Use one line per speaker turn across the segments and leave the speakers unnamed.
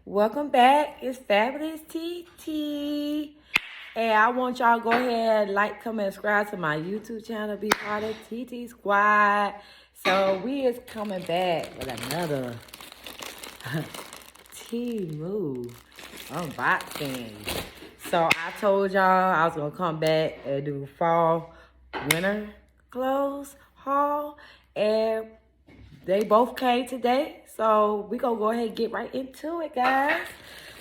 Welcome back. It's Fabulous TT. And I want y'all to go ahead, like, comment, and subscribe to my YouTube channel. Be part of TT Squad. So we is coming back with another T-Move unboxing. So I told y'all I was going to come back and do fall winter clothes haul. And they both came today. So we going to go ahead and get right into it, guys.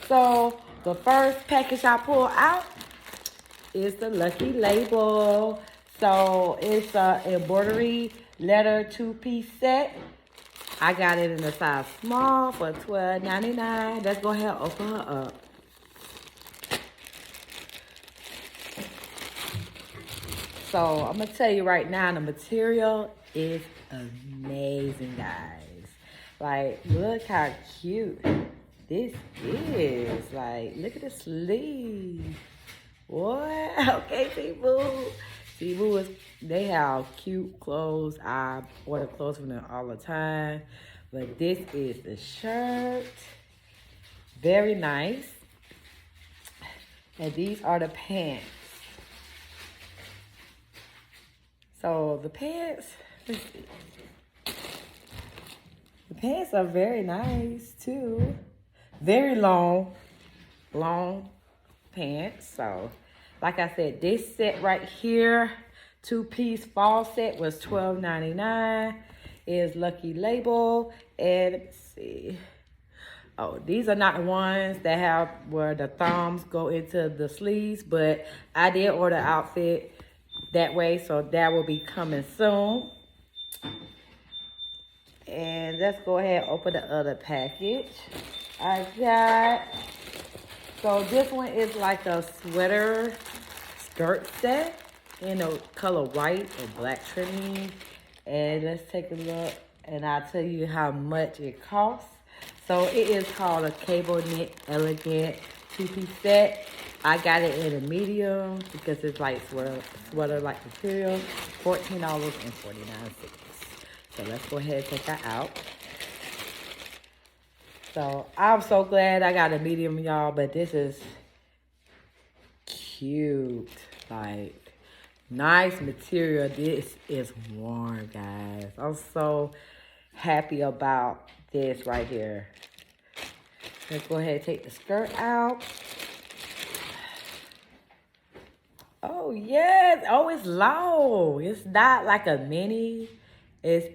So the first package I pull out is the Lucky Label. So it's a embroidery letter 2-piece set. I got it in a size small for $12.99. Let's go ahead and open her up. So I'm going to tell you right now, the material is amazing, guys. Like, look how cute this is. Like, look at the sleeve. What? Okay, T-Boo. T-Boo is, they have cute clothes. I order clothes from them all the time. But this is the shirt. Very nice. And these are the pants. So the pants, let's see. The pants are very nice too. Very long pants. So like I said, this set right here, 2-piece fall set, was $12.99. Is Lucky Label. And let me see. Oh, these are not the ones that have where the thumbs go into the sleeves, but I did order an outfit that way, so that will be coming soon. And let's go ahead and open the other package. I got, so this one is like a sweater skirt set in the color white or black trimming. And let's take a look and I'll tell you how much it costs. So it is called a cable knit elegant 2-piece set. I got it in a medium because it's like sweater-like material, $14.49. So let's go ahead and take that out. So I'm so glad I got a medium, y'all, but this is cute. Like, nice material. This is warm, guys. I'm so happy about this right here. Let's go ahead and take the skirt out. Oh, yes. Oh, it's long. It's not like a mini. It's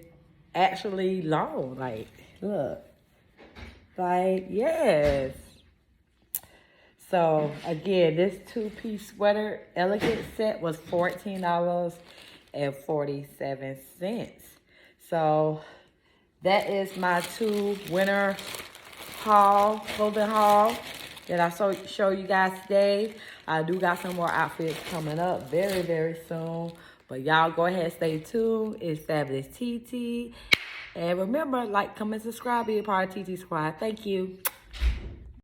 actually long. Like, look. Like, yes. So, again, this 2-piece sweater elegant set was $14.47. So, that is my 2 winter haul, clothing haul that I show you guys today. I do got some more outfits coming up very, very soon. But y'all go ahead and stay tuned. It's Fabulous TT. And remember, like, comment, subscribe, be a part of TT Squad. Thank you.